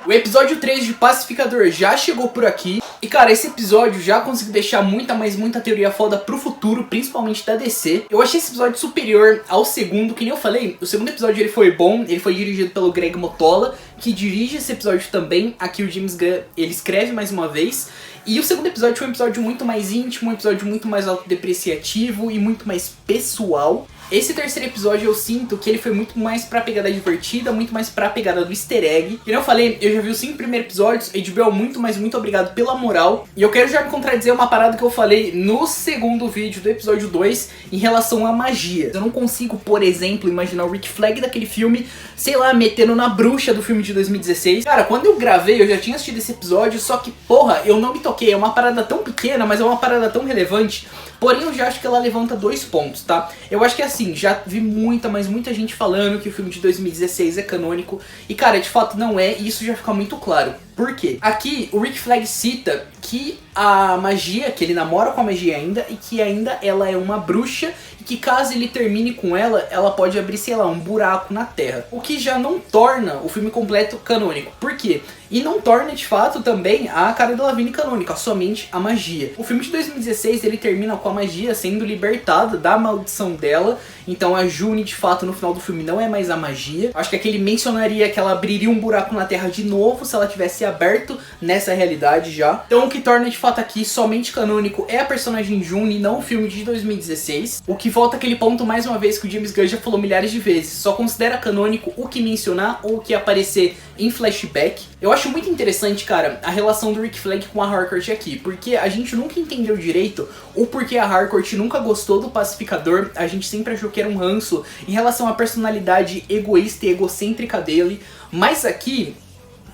O episódio 3 de Pacificador já chegou por aqui. E cara, esse episódio já conseguiu deixar muita teoria foda pro futuro, principalmente da DC. Eu achei esse episódio superior ao segundo, que nem eu falei. O segundo episódio ele foi bom, ele foi dirigido pelo Greg Mottola, que dirige esse episódio também. Aqui o James Gunn, ele escreve mais uma vez. E o segundo episódio foi um episódio muito mais íntimo, um episódio muito mais autodepreciativo e muito mais pessoal. Esse terceiro episódio eu sinto que ele foi muito mais pra pegada divertida, muito mais pra pegada do easter egg. E como eu falei, eu já vi os 5 primeiros episódios, HBO, muito obrigado pela moral. E eu quero já me contradizer uma parada que eu falei no segundo vídeo do episódio 2 em relação à magia. Eu não consigo, por exemplo, imaginar o Rick Flag daquele filme, sei lá, metendo na bruxa do filme de 2016. Cara, quando eu gravei, eu já tinha assistido esse episódio, só que, porra, eu não me toquei. É uma parada tão pequena, mas é uma parada tão relevante. Porém, eu já acho que ela levanta 2 pontos, tá? Eu acho que assim, já vi muita gente falando que o filme de 2016 é canônico. E cara, de fato não é, e isso já fica muito claro. Por quê? Aqui, o Rick Flag cita que a magia, que ele namora com a magia ainda, e que ainda ela é uma bruxa, e que caso ele termine com ela, ela pode abrir, sei lá, um buraco na Terra. O que já não torna o filme completo canônico. Por quê? E não torna, de fato, também a Cara Delevingne canônica, somente a magia. O filme de 2016, ele termina com a magia sendo libertada da maldição dela. Então a June, de fato, no final do filme não é mais a magia. Acho que aqui ele mencionaria que ela abriria um buraco na Terra de novo se ela tivesse aberto nessa realidade já. Então o que torna, de fato, aqui somente canônico é a personagem June, não o filme de 2016. O que volta àquele ponto, mais uma vez, que o James Gunn já falou milhares de vezes. Só considera canônico o que mencionar ou o que aparecer em flashback. Eu acho muito interessante, cara, a relação do Rick Flag com a Harcourt aqui, porque a gente nunca entendeu direito o porquê a Harcourt nunca gostou do Pacificador. A gente sempre achou que era um ranço em relação à personalidade egoísta e egocêntrica dele, mas aqui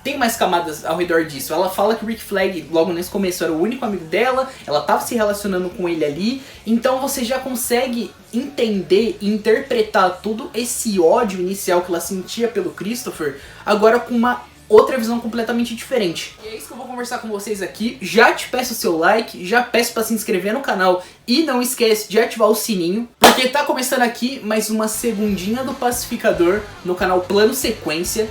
tem mais camadas ao redor disso. Ela fala que o Rick Flag, logo nesse começo, era o único amigo dela, ela tava se relacionando com ele ali, então você já consegue entender e interpretar todo esse ódio inicial que ela sentia pelo Christopher, agora com uma outra visão completamente diferente. E é isso que eu vou conversar com vocês aqui. Já te peço o seu like, já peço pra se inscrever no canal e não esquece de ativar o sininho, porque tá começando aqui mais uma segundinha do Pacificador no canal Plano Sequência.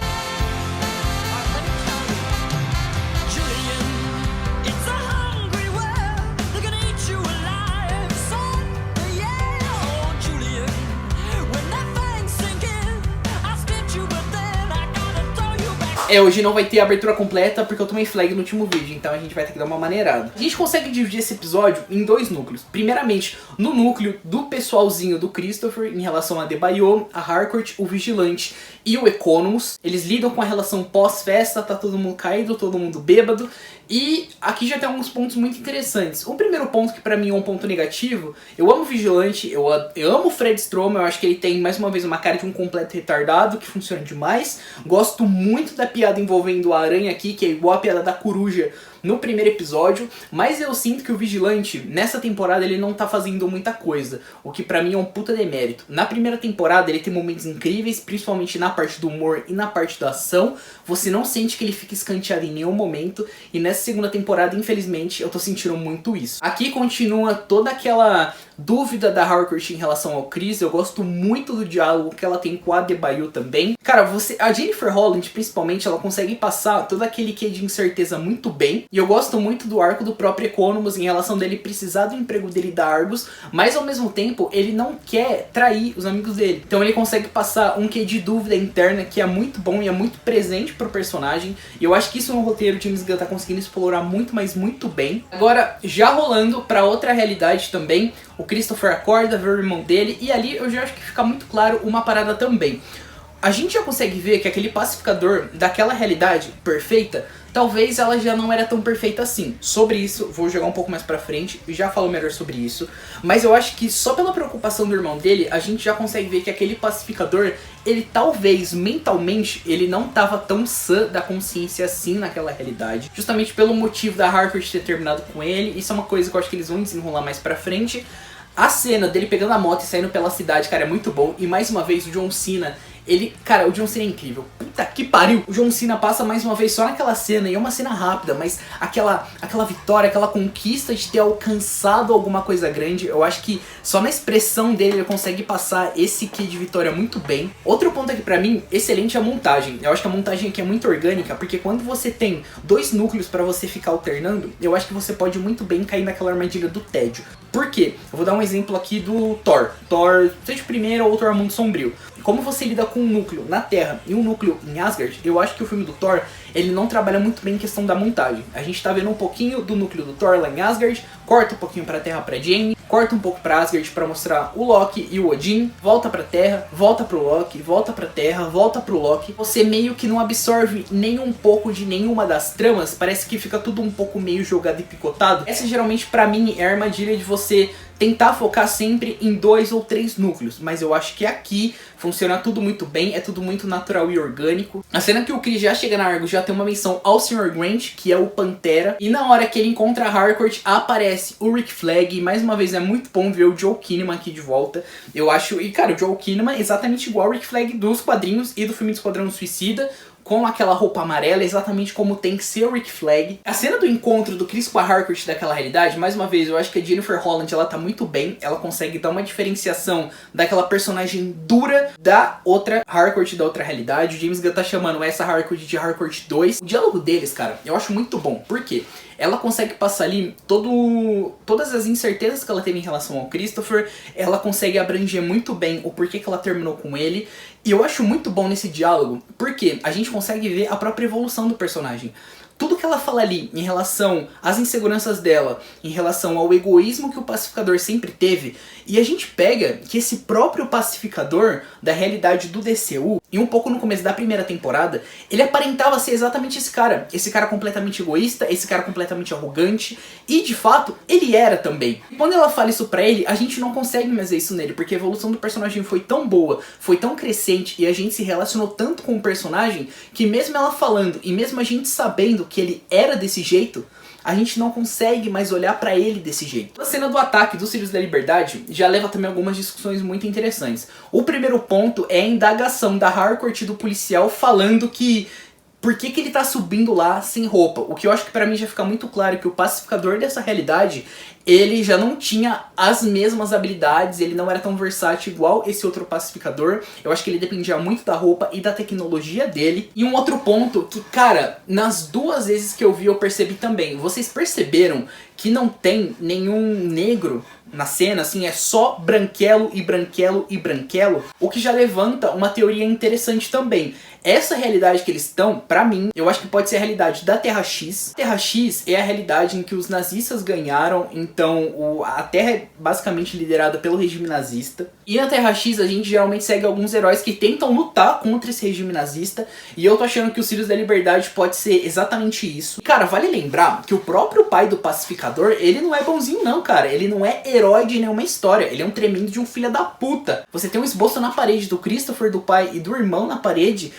Hoje não vai ter a abertura completa porque eu tomei flag no último vídeo, então a gente vai ter que dar uma maneirada. A gente consegue dividir esse episódio em 2 núcleos. Primeiramente, no núcleo do pessoalzinho do Christopher em relação a Debaio, a Harcourt, o Vigilante e o Economus. Eles lidam com a relação pós-festa, tá todo mundo caído, todo mundo bêbado. E aqui já tem alguns pontos muito interessantes. O primeiro ponto, que pra mim é um ponto negativo, eu amo o Vigilante, eu amo o Fred Stroma, eu acho que ele tem mais uma vez uma cara de um completo retardado, que funciona demais. Gosto muito da piada envolvendo a aranha aqui, que é igual a piada da coruja no primeiro episódio, mas eu sinto que o Vigilante, nessa temporada, ele não tá fazendo muita coisa, o que pra mim é um puta demérito. Na primeira temporada ele tem momentos incríveis, principalmente na parte do humor e na parte da ação, você não sente que ele fica escanteado em nenhum momento, e nessa segunda temporada, infelizmente, eu tô sentindo muito isso. Aqui continua toda aquela dúvida da Harcourt em relação ao Chris, eu gosto muito do diálogo que ela tem com a Debaio também. Cara, a Jennifer Holland, principalmente, ela consegue passar todo aquele quê de incerteza muito bem, e eu gosto muito do arco do próprio Economus em relação dele precisar do emprego dele da Argus, mas ao mesmo tempo ele não quer trair os amigos dele. Então ele consegue passar um quê de dúvida interna que é muito bom e é muito presente pro personagem. E eu acho que isso no roteiro o James Gunn tá conseguindo explorar muito, mas muito bem. Agora, já rolando pra outra realidade também, o Christopher acorda, vê o irmão dele, e ali eu já acho que fica muito claro uma parada também. A gente já consegue ver que aquele pacificador daquela realidade perfeita, talvez ela já não era tão perfeita assim. Sobre isso, vou jogar um pouco mais pra frente, já falo melhor sobre isso. Mas eu acho que só pela preocupação do irmão dele, a gente já consegue ver que aquele pacificador, ele talvez, mentalmente, ele não tava tão sã da consciência assim naquela realidade. Justamente pelo motivo da Harcourt ter terminado com ele, isso é uma coisa que eu acho que eles vão desenrolar mais pra frente. A cena dele pegando a moto e saindo pela cidade, cara, é muito bom. E mais uma vez, o John Cena, Ele, cara, o John Cena é incrível. Puta que pariu. O John Cena passa mais uma vez só naquela cena, e é uma cena rápida, mas aquela vitória, aquela conquista de ter alcançado alguma coisa grande, eu acho que só na expressão dele ele consegue passar esse quê de vitória muito bem. Outro ponto aqui pra mim, excelente é a montagem. Eu acho que a montagem aqui é muito orgânica, porque quando você tem dois núcleos pra você ficar alternando, eu acho que você pode muito bem cair naquela armadilha do tédio. Por quê? Eu vou dar um exemplo aqui do Thor, seja o primeiro ou Thor Mundo Sombrio. Como você lida com um núcleo na Terra e um núcleo em Asgard, eu acho que o filme do Thor, ele não trabalha muito bem em questão da montagem. A gente tá vendo um pouquinho do núcleo do Thor lá em Asgard, corta um pouquinho pra Terra pra Jane, corta um pouco pra Asgard pra mostrar o Loki e o Odin, volta pra Terra, volta pro Loki, volta pra Terra, volta pro Loki. Você meio que não absorve nem um pouco de nenhuma das tramas, parece que fica tudo um pouco meio jogado e picotado. Essa geralmente pra mim é a armadilha de você tentar focar sempre em 2 ou 3 núcleos, mas eu acho que aqui funciona tudo muito bem, é tudo muito natural e orgânico. A cena que o Chris já chega na Argus já tem uma menção ao Sr. Grant, que é o Pantera, e na hora que ele encontra a Harcourt, aparece o Rick Flag, e mais uma vez é muito bom ver o Joel Kinnaman aqui de volta. Eu acho, e cara, o Joel Kinnaman é exatamente igual ao Rick Flag dos quadrinhos e do filme do Esquadrão Suicida, com aquela roupa amarela, exatamente como tem que ser o Rick Flag. A cena do encontro do Chris com a Harcourt daquela realidade, mais uma vez, eu acho que a Jennifer Holland, ela tá muito bem, ela consegue dar uma diferenciação daquela personagem dura da outra Harcourt da outra realidade. O James Gunn tá chamando essa Harcourt de Harcourt 2. O diálogo deles, cara, eu acho muito bom. Por quê? Ela consegue passar ali todas as incertezas que ela teve em relação ao Christopher, ela consegue abranger muito bem o porquê que ela terminou com ele, e eu acho muito bom nesse diálogo, porque a gente consegue ver a própria evolução do personagem. Tudo que ela fala ali em relação às inseguranças dela, em relação ao egoísmo que o pacificador sempre teve, e a gente pega que esse próprio pacificador da realidade do DCU, e um pouco no começo da primeira temporada, ele aparentava ser exatamente esse cara completamente egoísta, esse cara completamente arrogante, e de fato, ele era também. E quando ela fala isso pra ele, a gente não consegue mais ver isso nele, porque a evolução do personagem foi tão boa, foi tão crescente, e a gente se relacionou tanto com o personagem, que mesmo ela falando, e mesmo a gente sabendo que ele era desse jeito, a gente não consegue mais olhar pra ele desse jeito. A cena do ataque dos Filhos da Liberdade já leva também algumas discussões muito interessantes. O primeiro ponto é a indagação da Harcourt do policial falando que por que ele tá subindo lá sem roupa. O que eu acho que pra mim já fica muito claro que o pacificador dessa realidade, ele já não tinha as mesmas habilidades, ele não era tão versátil igual esse outro pacificador. Eu acho que ele dependia muito da roupa e da tecnologia dele. E um outro ponto que, cara, nas 2 vezes que eu vi eu percebi também. Vocês perceberam que não tem nenhum negro na cena, assim, é só branquelo e branquelo e branquelo? O que já levanta uma teoria interessante também. Essa realidade que eles estão, pra mim, eu acho que pode ser a realidade da Terra X. A Terra X é a realidade em que os nazistas ganharam, então a Terra é basicamente liderada pelo regime nazista. E na Terra X a gente geralmente segue alguns heróis que tentam lutar contra esse regime nazista, e eu tô achando que os Filhos da Liberdade pode ser exatamente isso. E, cara, vale lembrar que o próprio pai do pacificador, ele não é bonzinho não, cara. Ele não é herói de nenhuma história, ele é um tremendo de um filho da puta. Você tem um esboço na parede do Christopher, do pai e do irmão na parede,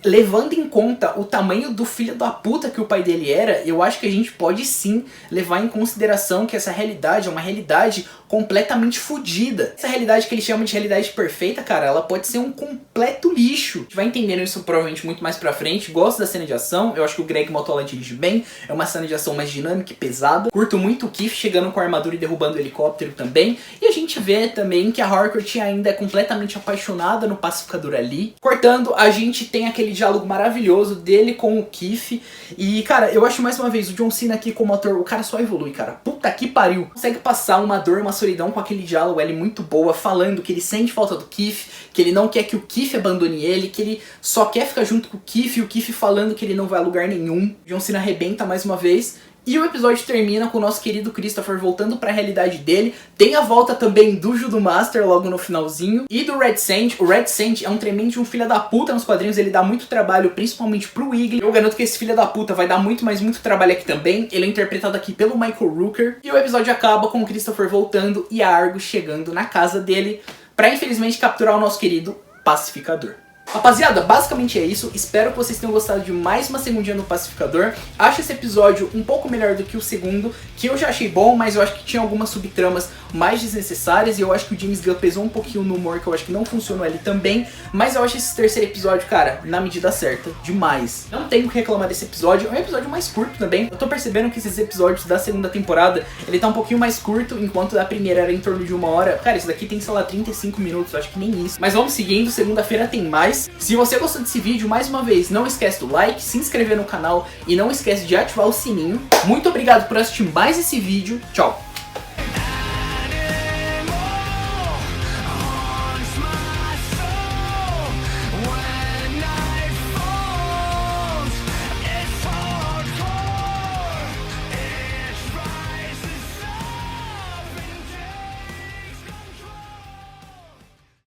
levando em conta o tamanho do filho da puta que o pai dele era. Eu acho que a gente pode sim levar em consideração que essa realidade é uma realidade completamente fodida. Essa realidade que ele chama de realidade perfeita, cara, ela pode ser um completo lixo. A gente vai entendendo isso provavelmente muito mais pra frente. Gosto da cena de ação, eu acho que o Greg Mottola dirige bem, é uma cena de ação mais dinâmica e pesada. Curto muito o Keith chegando com a armadura e derrubando o helicóptero também. E a gente vê também que a Harcourt ainda é completamente apaixonada no pacificador ali. Cortando, a gente tem aquele diálogo maravilhoso dele com o Keith. E, cara, eu acho mais uma vez o John Cena aqui como ator, o cara só evolui, cara. Puta que pariu. Consegue passar uma dor, uma solidão com aquele diálogo ali muito boa, falando que ele sente falta do Keith, que ele não quer que o Keith abandone ele, que ele só quer ficar junto com o Keith, e o Keith falando que ele não vai a lugar nenhum. John Cena arrebenta mais uma vez. E o episódio termina com o nosso querido Christopher voltando pra realidade dele. Tem a volta também do Judomaster logo no finalzinho. E do Red Sand. O Red Sand é um tremendo de um filho da puta nos quadrinhos. Ele dá muito trabalho, principalmente pro Wiggly. Eu garanto que esse filho da puta vai dar muito, mas muito trabalho aqui também. Ele é interpretado aqui pelo Michael Rooker. E o episódio acaba com o Christopher voltando e a Argus chegando na casa dele pra, infelizmente, capturar o nosso querido pacificador. Rapaziada, basicamente é isso. Espero que vocês tenham gostado de mais uma segundinha no Pacificador. Acho esse episódio um pouco melhor do que o segundo, que eu já achei bom, mas eu acho que tinha algumas subtramas mais desnecessárias, e eu acho que o James Gunn pesou um pouquinho no humor, que eu acho que não funcionou ali também. Mas eu acho esse terceiro episódio, cara, na medida certa, demais. Não tenho o que reclamar desse episódio, é um episódio mais curto também. Eu tô percebendo que esses episódios da segunda temporada, ele tá um pouquinho mais curto, enquanto da primeira era em torno de 1 hora. Cara, esse daqui tem, sei lá, 35 minutos, eu acho que nem isso. Mas vamos seguindo, segunda-feira tem mais. Se você gostou desse vídeo, mais uma vez, não esquece do like, se inscrever no canal e não esquece de ativar o sininho. Muito obrigado por assistir mais esse vídeo. Tchau!